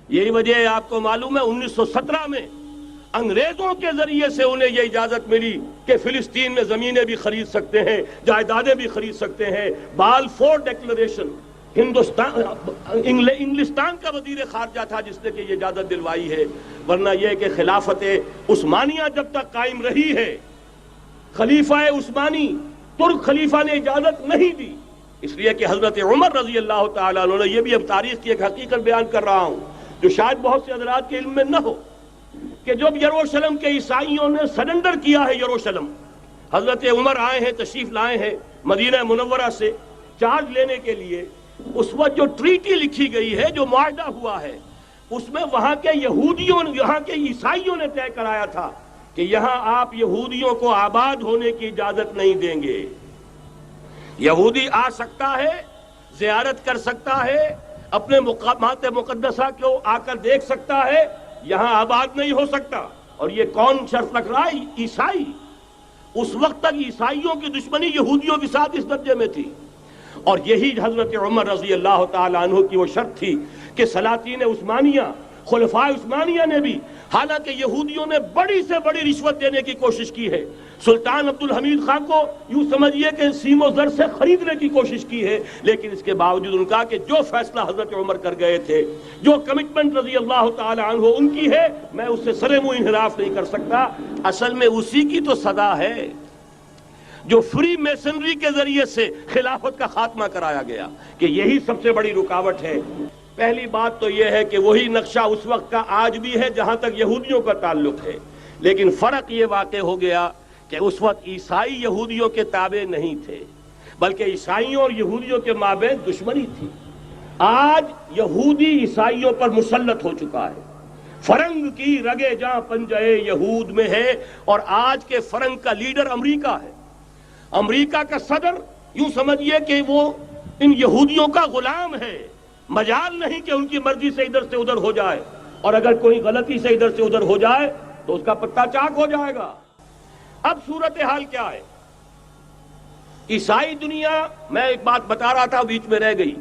یہی وجہ ہے، آپ کو معلوم ہے 1917 میں انگریزوں کے ذریعے سے انہیں یہ اجازت ملی کہ فلسطین میں زمینیں بھی خرید سکتے ہیں، جائیدادیں بھی خرید سکتے ہیں۔ بالفور ڈیکلریشن انگلستان کا وزیر خارجہ تھا جس نے کہ یہ اجازت دلوائی ہے، ورنہ یہ کہ خلافت عثمانیہ جب تک قائم رہی ہے، خلیفہ عثمانی ترک خلیفہ نے اجازت نہیں دی، اس لیے کہ حضرت عمر رضی اللہ تعالیٰ عنہ نے، یہ بھی اب تاریخ کی ایک حقیقت بیان کر رہا ہوں جو شاید بہت سے حضرات کے علم میں نہ ہو، کہ جب یروشلم کے عیسائیوں نے سرنڈر کیا ہے یروشلم، حضرت عمر آئے ہیں، تشریف لائے ہیں مدینہ منورہ سے چارج لینے کے لیے، اس وقت جو ٹریٹی لکھی گئی ہے، جو معاہدہ ہوا ہے، اس میں وہاں کے یہودیوں، یہاں کے عیسائیوں نے طے کرایا تھا کہ یہاں آپ یہودیوں کو آباد ہونے کی اجازت نہیں دیں گے۔ یہودی آ سکتا ہے، زیارت کر سکتا ہے، اپنے مقامات مقدسہ کو آ کر دیکھ سکتا ہے، یہاں آباد نہیں ہو سکتا۔ اور یہ کون شرط رکھ رہا ہے؟ عیسائی۔ اس وقت تک عیسائیوں کی دشمنی یہودیوں کے ساتھ اس درجے میں تھی، اور یہی حضرت عمر رضی اللہ تعالیٰ عنہ کی وہ شرط تھی کہ سلاطین عثمانیہ، خلفاء عثمانیہ نے بھی، حالانکہ یہودیوں نے بڑی سے بڑی رشوت دینے کی کوشش کی ہے، سلطان عبدالحمید خان کو یوں سمجھیے کہ سیم و زر سے خریدنے کی کوشش کی ہے، لیکن اس کے باوجود ان کا کہ جو فیصلہ حضرت عمر کر گئے تھے، جو کمٹمنٹ رضی اللہ تعالی عنہ ان کی ہے، میں اس سے سرے منہ انحراف نہیں کر سکتا۔ اصل میں اسی کی تو صدا ہے جو فری میسنری کے ذریعے سے خلافت کا خاتمہ کرایا گیا، کہ یہی سب سے بڑی رکاوٹ ہے۔ پہلی بات تو یہ ہے کہ وہی نقشہ اس وقت کا آج بھی ہے جہاں تک یہودیوں کا تعلق ہے، لیکن فرق یہ واقع ہو گیا کہ اس وقت عیسائی یہودیوں کے تابع نہیں تھے، بلکہ عیسائیوں اور یہودیوں کے مابین دشمنی تھی۔ آج یہودی عیسائیوں پر مسلط ہو چکا ہے، فرنگ کی رگے جاں پنجے یہود میں ہے، اور آج کے فرنگ کا لیڈر امریکہ ہے۔ امریکہ کا صدر یوں سمجھیے کہ وہ ان یہودیوں کا غلام ہے، مجال نہیں کہ ان کی مرضی سے ادھر سے ادھر ہو جائے، اور اگر کوئی غلطی سے ادھر سے ادھر ہو جائے تو اس کا پتہ چاک ہو جائے گا۔ اب صورتحال کیا ہے؟ عیسائی دنیا، میں ایک بات بتا رہا تھا بیچ میں رہ گئی،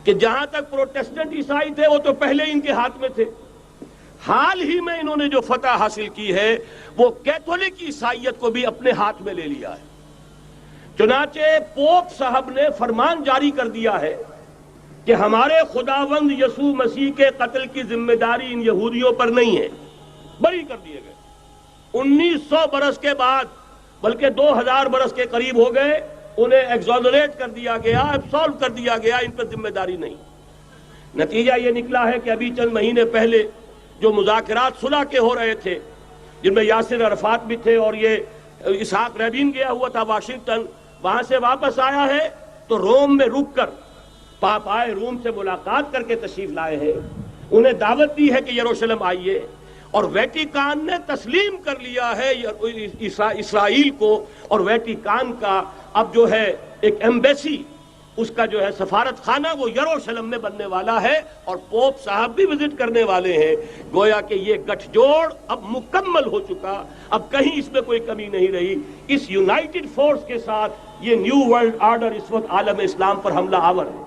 کہ جہاں تک پروٹیسٹنٹ عیسائی تھے وہ تو پہلے ان کے ہاتھ میں تھے، حال ہی میں انہوں نے جو فتح حاصل کی ہے وہ کیتھولک عیسائیت کو بھی اپنے ہاتھ میں لے لیا ہے۔ چنانچہ پوپ صاحب نے فرمان جاری کر دیا ہے کہ ہمارے خداوند یسوع مسیح کے قتل کی ذمہ داری ان یہودیوں پر نہیں ہے، بری کر دیے گئے۔ 1900 برس کے بعد، بلکہ 2000 برس کے قریب ہو گئے، انہیں ایگزونریٹ کر دیا گیا، ایبسولو کر دیا گیا، ان پر ذمہ داری نہیں۔ نتیجہ یہ نکلا ہے کہ ابھی چند مہینے پہلے جو مذاکرات صلح کے ہو رہے تھے، جن میں یاسر عرفات بھی تھے اور یہ اسحاق رابین گیا ہوا تھا واشنگٹن، وہاں سے واپس آیا ہے تو روم میں رک کر پاپ آئے، روم سے ملاقات کر کے تشریف لائے ہیں، انہیں دعوت دی ہے کہ یروشلم آئیے، اور ویٹیکان نے تسلیم کر لیا ہے اسرائیل کو، اور ویٹیکان کا اب جو ہے ایک ایمبیسی، اس کا جو ہے سفارت خانہ وہ یروشلم میں بننے والا ہے، اور پوپ صاحب بھی وزٹ کرنے والے ہیں۔ گویا کہ یہ گٹھ جوڑ اب مکمل ہو چکا، اب کہیں اس میں کوئی کمی نہیں رہی۔ اس یونائٹڈ فورس کے ساتھ یہ نیو ورلڈ آرڈر اس وقت عالم اسلام پر حملہ آور ہے۔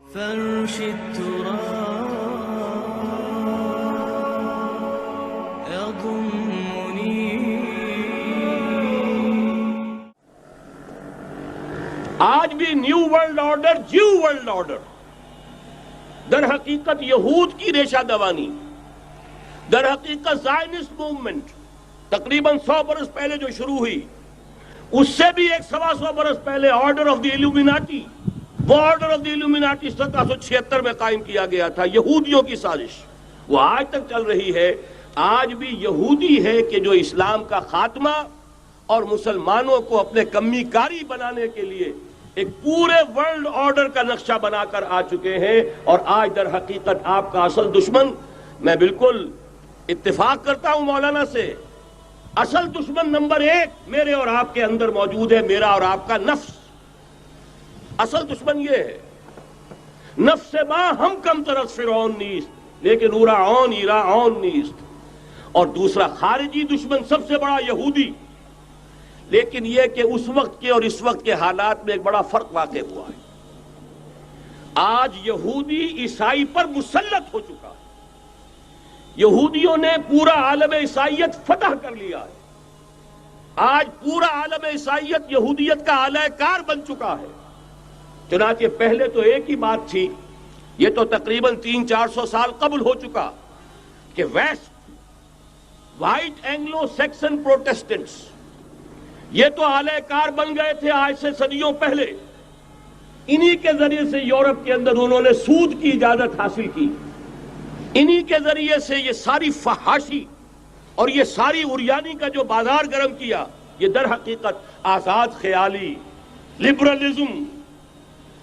فرش التراب يضمني۔ آج بھی new world order, Jew world order, در حقیقت یہود کی ریشہ دوانی، در حقیقت زائنسٹ موومنٹ تقریباً 100 برس پہلے جو شروع ہوئی، اس سے بھی 125 برس پہلے آرڈر آف دی ایلومیناٹی، وہ آرڈر آف دی ایلومیناٹی 1776 میں قائم کیا گیا تھا، یہودیوں کی سازش، وہ آج تک چل رہی ہے۔ آج بھی یہودی ہے کہ جو اسلام کا خاتمہ اور مسلمانوں کو اپنے کمی کاری بنانے کے لیے ایک پورے ورلڈ آرڈر کا نقشہ بنا کر آ چکے ہیں، اور آج در حقیقت آپ کا اصل دشمن، میں بالکل اتفاق کرتا ہوں مولانا سے، اصل دشمن نمبر 1 میرے اور آپ کے اندر موجود ہے، میرا اور آپ کا نفس۔ اصل دشمن یہ ہے، نفس ما ہم کم طرف فرعون نیست لیکن اورعون ایراعون نیست۔ اور دوسرا خارجی دشمن سب سے بڑا یہودی، لیکن یہ کہ اس وقت کے اور اس وقت کے حالات میں ایک بڑا فرق واقع ہوا ہے۔ آج یہودی عیسائی پر مسلط ہو چکا ہے. یہودیوں نے پورا عالم عیسائیت فتح کر لیا ہے. آج پورا عالم عیسائیت یہودیت کا اعلی کار بن چکا ہے. چنانچہ پہلے تو ایک ہی بات تھی، یہ تو تقریباً 300-400 سال قبل ہو چکا، کہ west white Anglo Saxon Protestants یہ تو اعلی کار بن گئے تھے آج سے صدیوں پہلے. انہی کے ذریعے سے یورپ کے اندر انہوں نے سود کی اجازت حاصل کی. انہی کے ذریعے سے یہ ساری فحاشی اور یہ ساری عریانی کا جو بازار گرم کیا، یہ در حقیقت آزاد خیالی، لبرلزم،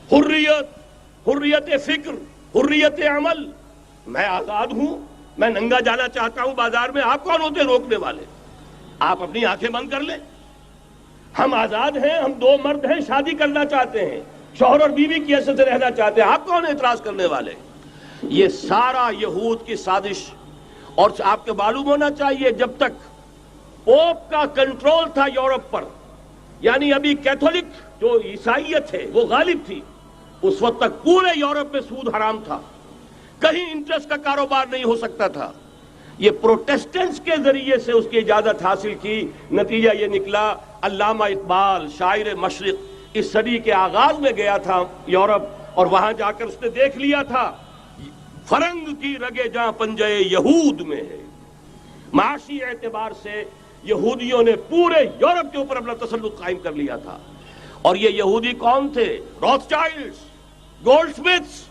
حریت فکر، حریت عمل. میں آزاد ہوں، میں ننگا جانا چاہتا ہوں بازار میں، آپ کون ہوتے روکنے والے؟ آپ اپنی آنکھیں بند کر لیں. ہم آزاد ہیں، ہم دو مرد ہیں، شادی کرنا چاہتے ہیں، شوہر اور بیوی کی حیثیت سے رہنا چاہتے ہیں، آپ کون اعتراض کرنے والے؟ یہ سارا یہود کی سازش. اور آپ کو معلوم ہونا چاہیے جب تک پوپ کا کنٹرول تھا یورپ پر، یعنی ابھی کیتھولک جو عیسائیت ہے وہ غالب تھی، اس وقت تک پورے یورپ میں سود حرام تھا، کہیں انٹرسٹ کا کاروبار نہیں ہو سکتا تھا. یہ پروٹیسٹنٹس کے ذریعے سے اس کی اجازت حاصل کی. نتیجہ یہ نکلا، علامہ اقبال شاعر مشرق اس صدی کے آغاز میں گیا تھا یورپ، اور وہاں جا کر اس نے دیکھ لیا تھا فرنگ کی رگے جہاں پنجے یہود میں ہے. معاشی اعتبار سے یہودیوں نے پورے یورپ کے اوپر اپنا تسلط قائم کر لیا تھا. اور یہ یہودی کون تھے؟ Rothschilds, Goldsmiths.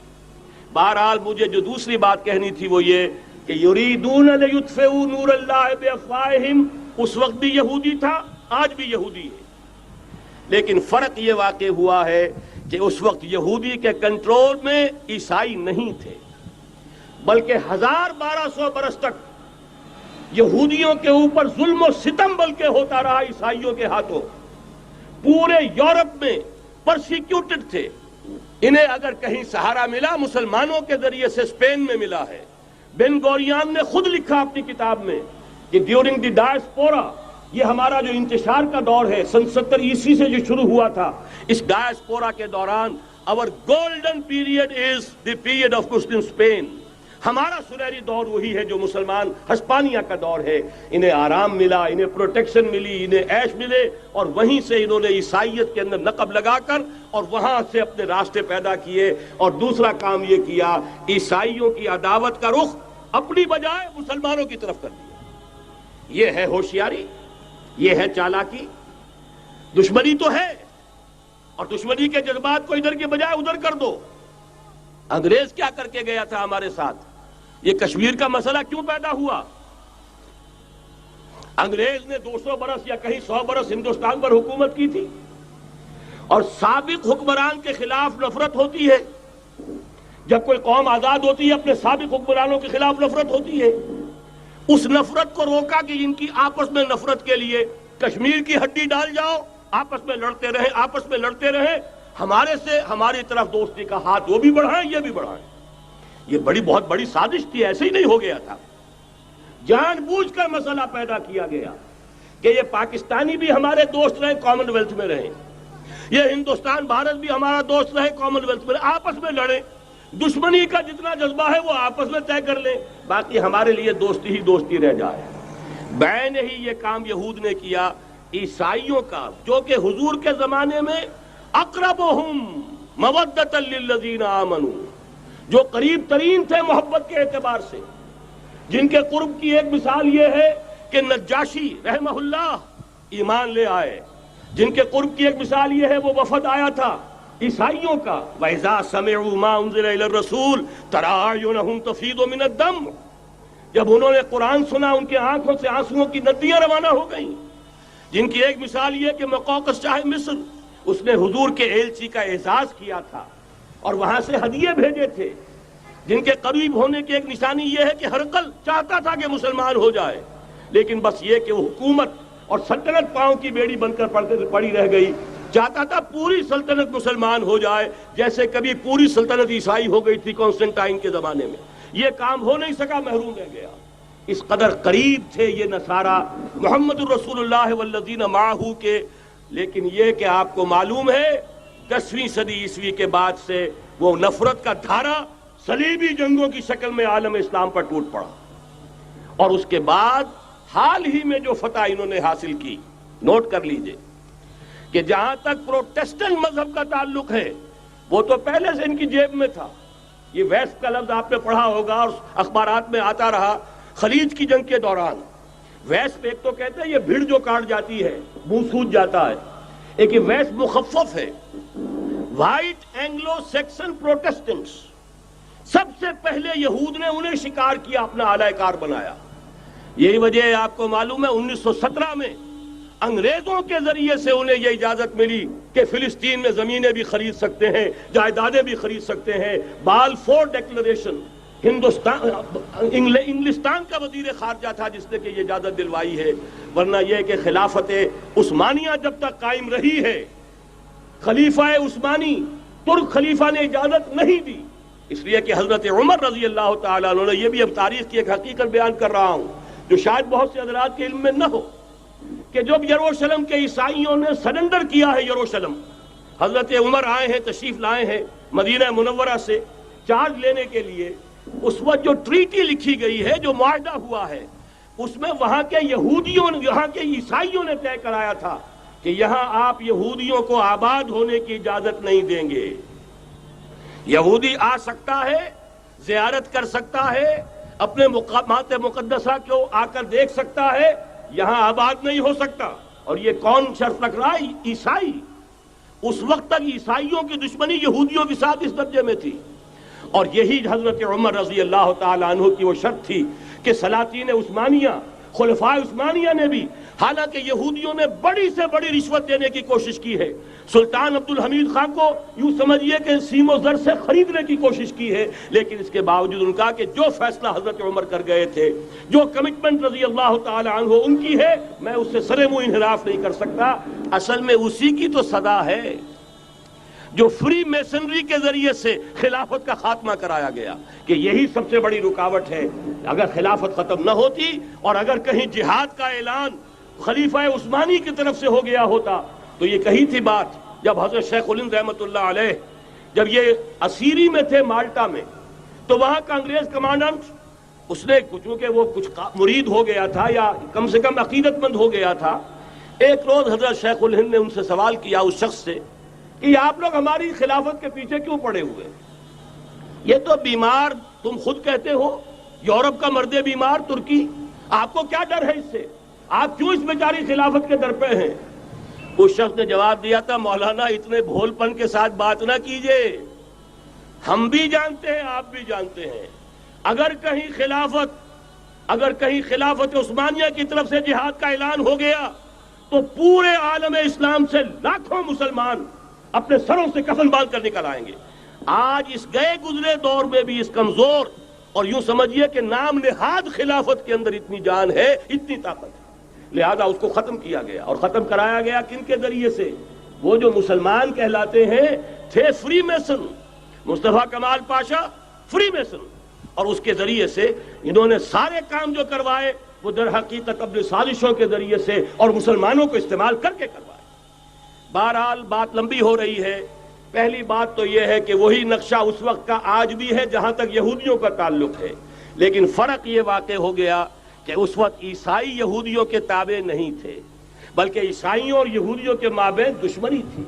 بہرحال مجھے جو دوسری بات کہنی تھی وہ یہ کہ یریدون لیطفئوا نور اللہ بافواہہم اس وقت بھی یہودی تھا، آج بھی یہودی ہے. لیکن فرق یہ واقع ہوا ہے کہ اس وقت یہودی کے کنٹرول میں عیسائی نہیں تھے، بلکہ 1200 برس تک یہودیوں کے اوپر ظلم و ستم بلکہ ہوتا رہا عیسائیوں کے ہاتھوں. پورے یورپ میں پرسیکیوٹڈ تھے. انہیں اگر کہیں سہارا ملا مسلمانوں کے ذریعے سے اسپین میں ملا ہے. بن گوریان نے خود لکھا اپنی کتاب میں کہ ڈیورنگ دی ڈائسپورا، یہ ہمارا جو انتشار کا دور ہے 70 عیسوی سے جو شروع ہوا تھا، اس ڈائسپورا کے دوران our golden period is the period of Muslim Spain. ہمارا سنہری دور وہی ہے جو مسلمان ہسپانیہ کا دور ہے. انہیں آرام ملا، انہیں پروٹیکشن ملی، انہیں عیش ملے، اور وہیں سے انہوں نے عیسائیت کے اندر نقب لگا کر اور وہاں سے اپنے راستے پیدا کیے. اور دوسرا کام یہ کیا، عیسائیوں کی عداوت کا رخ اپنی بجائے مسلمانوں کی طرف کر دیا. یہ ہے ہوشیاری، یہ ہے چالاکی. دشمنی تو ہے، اور دشمنی کے جذبات کو ادھر کے بجائے ادھر کر دو. انگریز کیا کر کے گیا تھا ہمارے ساتھ؟ یہ کشمیر کا مسئلہ کیوں پیدا ہوا؟ انگریز نے 200 برس یا کہیں 100 برس ہندوستان پر حکومت کی تھی، اور سابق حکمران کے خلاف نفرت ہوتی ہے. جب کوئی قوم آزاد ہوتی ہے اپنے سابق حکمرانوں کے خلاف نفرت ہوتی ہے. اس نفرت کو روکا کہ ان کی آپس میں نفرت کے لیے کشمیر کی ہڈی ڈال جاؤ، آپس میں لڑتے رہیں، ہمارے سے ہماری طرف دوستی کا ہاتھ وہ بھی بڑھائیں یہ بھی بڑھائیں. یہ بہت بڑی سازش تھی، ایسے ہی نہیں ہو گیا تھا. جان بوجھ کر مسئلہ پیدا کیا گیا کہ یہ پاکستانی بھی ہمارے دوست رہیں، کامن ویلتھ میں رہیں، یہ ہندوستان بھارت بھی ہمارا دوست رہے، کامن ویلتھ میں آپس میں لڑیں. دشمنی کا جتنا جذبہ ہے وہ آپس میں طے کر لیں، باقی ہمارے لیے دوستی ہی دوستی رہ جائے. بین ہی یہ کام یہود نے کیا. عیسائیوں کا جو کہ حضور کے زمانے میں اقربہم مودۃ للذین آمنوا، جو قریب ترین تھے محبت کے اعتبار سے، جن کے قرب کی ایک مثال یہ ہے کہ نجاشی رحمہ اللہ ایمان لے آئے، جن کے قرب کی ایک مثال یہ ہے وہ وفد آیا تھا عیسائیوں کا. وَإِذَا سَمِعُوا مَا أُنزِلَ إِلَى الرَّسُولِ تَرَىٰ أَعْيُنَهُمْ تَفِيضُ مِنَ الدَّمْعِ، جب انہوں نے قرآن سنا ان کے آنکھوں سے آنسوؤں کی ندیاں روانہ ہو گئیں. جن کی ایک مثال یہ کہ مقوقس شاہ مصر، اس نے حضور کے ایلچی کا اعزاز کیا تھا اور وہاں سے ہدیے بھیجے تھے. جن کے قریب ہونے کی ایک نشانی یہ ہے کہ ہرقل چاہتا تھا کہ مسلمان ہو جائے، لیکن بس یہ کہ وہ حکومت اور سلطنت پاؤں کی بیڑی بن کر پڑی رہ گئی. چاہتا تھا پوری سلطنت مسلمان ہو جائے، جیسے کبھی پوری سلطنت عیسائی ہو گئی تھی کانسٹنٹائن کے زمانے میں. یہ کام ہو نہیں سکا، محروم رہ گیا. اس قدر قریب تھے یہ نصارہ محمد الرسول اللہ والذین معہ کے. لیکن یہ کہ آپ کو معلوم ہے 10ویں صدی عیسوی کے بعد سے وہ نفرت کا دھارا صلیبی جنگوں کی شکل میں عالم اسلام پر ٹوٹ پڑا، اور اس کے بعد حال ہی میں جو فتح انہوں نے حاصل کی، نوٹ کر لیجئے کہ جہاں تک پروٹیسٹنٹ مذہب کا تعلق ہے وہ تو پہلے سے ان کی جیب میں تھا۔ یہ ویسٹ کا لفظ آپ نے پڑھا ہوگا اور اخبارات میں آتا رہا خلیج کی جنگ کے دوران۔ ویسٹ ایک تو کہتے ہیں یہ بھیڑ جو کاٹ جاتی ہے منہ سوج جاتا ہے، ایک یہ ویسٹ مخفف ہے، وائٹ اینگلو سیکسن پروٹیسٹنٹس۔ سب سے پہلے یہود نے انہیں شکار کیا، اپنا اعلی کار بنایا۔ یہی وجہ ہے آپ کو معلوم ہے 1917 میں انگریزوں کے ذریعے سے انہیں یہ اجازت ملی کہ فلسطین میں زمینیں بھی خرید سکتے ہیں، جائیدادیں بھی خرید سکتے ہیں۔ بالفور ڈیکلریشن انگلستان کا وزیر خارجہ تھا جس نے کہ یہ اجازت دلوائی ہے، ورنہ یہ کہ خلافت عثمانیہ جب تک قائم رہی ہے، خلیفہ عثمانی ترک خلیفہ نے اجازت نہیں دی۔ اس لیے کہ حضرت عمر رضی اللہ تعالیٰ عنہ نے، یہ بھی اب تاریخ کی ایک حقیقت بیان کر رہا ہوں جو شاید بہت سے حضرات کے علم میں نہ ہو، کہ جب یروشلم کے عیسائیوں نے سرنڈر کیا ہے یروشلم، حضرت عمر آئے ہیں، تشریف لائے ہیں مدینہ منورہ سے چارج لینے کے لیے، اس وقت جو ٹریٹی لکھی گئی ہے، جو معاہدہ ہوا ہے، اس میں وہاں کے یہودیوں، یہاں کے عیسائیوں نے طے کرایا تھا کہ یہاں آپ یہودیوں کو آباد ہونے کی اجازت نہیں دیں گے۔ یہودی آ سکتا ہے، زیارت کر سکتا ہے، اپنے مقامات مقدسہ کو آ کر دیکھ سکتا ہے، یہاں آباد نہیں ہو سکتا۔ اور یہ کون شرط رکھ رہا ہے؟ عیسائی۔ اس وقت تک عیسائیوں کی دشمنی یہودیوں کے ساتھ اس درجے میں تھی، اور یہی حضرت عمر رضی اللہ تعالیٰ عنہ کی وہ شرط تھی کہ سلاطین عثمانیہ، خلفائے عثمانیہ نے بھی، حالانکہ یہودیوں نے بڑی سے بڑی رشوت دینے کی کوشش کی ہے، سلطان عبدالحمید خان کو یوں سمجھیے کہ سیم و زر سے خریدنے کی کوشش کی ہے، لیکن اس کے باوجود ان کا کہ جو فیصلہ حضرت عمر کر گئے تھے، جو کمٹمنٹ رضی اللہ تعالی عنہ ان کی ہے، میں اس سے سرے منہ انحراف نہیں کر سکتا۔ اصل میں اسی کی تو صدا ہے جو فری میسنری کے ذریعے سے خلافت کا خاتمہ کرایا گیا، کہ یہی سب سے بڑی رکاوٹ ہے۔ اگر خلافت ختم نہ ہوتی اور اگر کہیں جہاد کا اعلان خلیفہ عثمانی کی طرف سے ہو گیا ہوتا تو یہ کہی تھی بات، جب حضرت شیخ الہند رحمۃ اللہ علیہ جب یہ اسیری میں تھے مالٹا میں، تو وہاں کا انگریز کمانڈنٹ، اس نے چونکہ وہ کچھ مرید ہو گیا تھا یا کم سے کم عقیدت مند ہو گیا تھا، ایک روز حضرت شیخ الہند نے ان سے سوال کیا اس شخص سے کہ آپ لوگ ہماری خلافت کے پیچھے کیوں پڑے ہوئے؟ یہ تو بیمار تم خود کہتے ہو، یورپ کا مرد بیمار ترکی، آپ کو کیا ڈر ہے اس سے؟ آپ کیوں اس بیچاری خلافت کے در پہ ہیں؟ اس شخص نے جواب دیا تھا، مولانا اتنے بھول پن کے ساتھ بات نہ کیجئے، ہم بھی جانتے ہیں، آپ بھی جانتے ہیں، اگر کہیں خلافت عثمانیہ کی طرف سے جہاد کا اعلان ہو گیا تو پورے عالم اسلام سے لاکھوں مسلمان اپنے سروں سے کفن باندھ کر نکل آئیں گے۔ آج اس گئے گزرے دور میں بھی اس کمزور اور یوں سمجھیے کہ نام نہاد خلافت کے اندر اتنی جان ہے، اتنی طاقت ہے، لہذا اس کو ختم کیا گیا، اور ختم کرایا گیا کن کے ذریعے سے؟ وہ جو مسلمان کہلاتے ہیں تھے فری میسن، مصطفیٰ کمال پاشا فری میسن، اور اس کے ذریعے سے انہوں نے سارے کام جو کروائے وہ در حقیقت اپنی سازشوں کے ذریعے سے اور مسلمانوں کو استعمال کر کے کروائے۔ بہرحال بات لمبی ہو رہی ہے۔ پہلی بات تو یہ ہے کہ وہی نقشہ اس وقت کا آج بھی ہے جہاں تک یہودیوں کا تعلق ہے، لیکن فرق یہ واقع ہو گیا کہ اس وقت عیسائی یہودیوں کے تابع نہیں تھے، بلکہ عیسائیوں اور یہودیوں کے مابین دشمنی تھی۔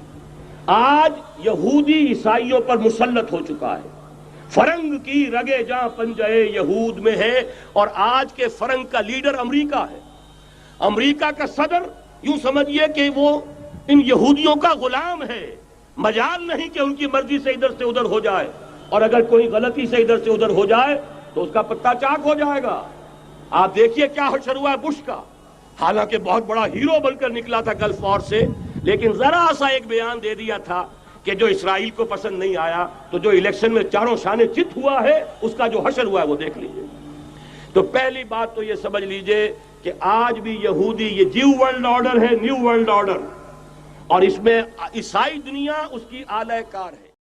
آج یہودی عیسائیوں پر مسلط ہو چکا ہے، فرنگ کی رگے جاں پنجے یہود میں ہے، اور آج کے فرنگ کا لیڈر امریکہ ہے۔ امریکہ کا صدر یوں سمجھیے کہ وہ ان یہودیوں کا غلام ہے، مجال نہیں کہ ان کی مرضی سے ادھر سے ادھر ہو جائے، اور اگر کوئی غلطی سے ادھر سے ادھر ہو جائے تو اس کا پتہ چاک ہو جائے گا۔ آپ دیکھیے کیا حشر ہوا ہے بش کا، حالانکہ بہت بڑا ہیرو بن کر نکلا تھا گلف وار سے، لیکن ذرا سا ایک بیان دے دیا تھا کہ جو اسرائیل کو پسند نہیں آیا، تو جو الیکشن میں چاروں شانے چت ہوا ہے اس کا جو حشر ہوا ہے وہ دیکھ لیجئے۔ تو پہلی بات تو یہ سمجھ لیجئے کہ آج بھی یہودی، یہ نیو ورلڈ آرڈر ہے، نیو ورلڈ آرڈر، اور اس میں عیسائی دنیا اس کی اعلی کار ہے۔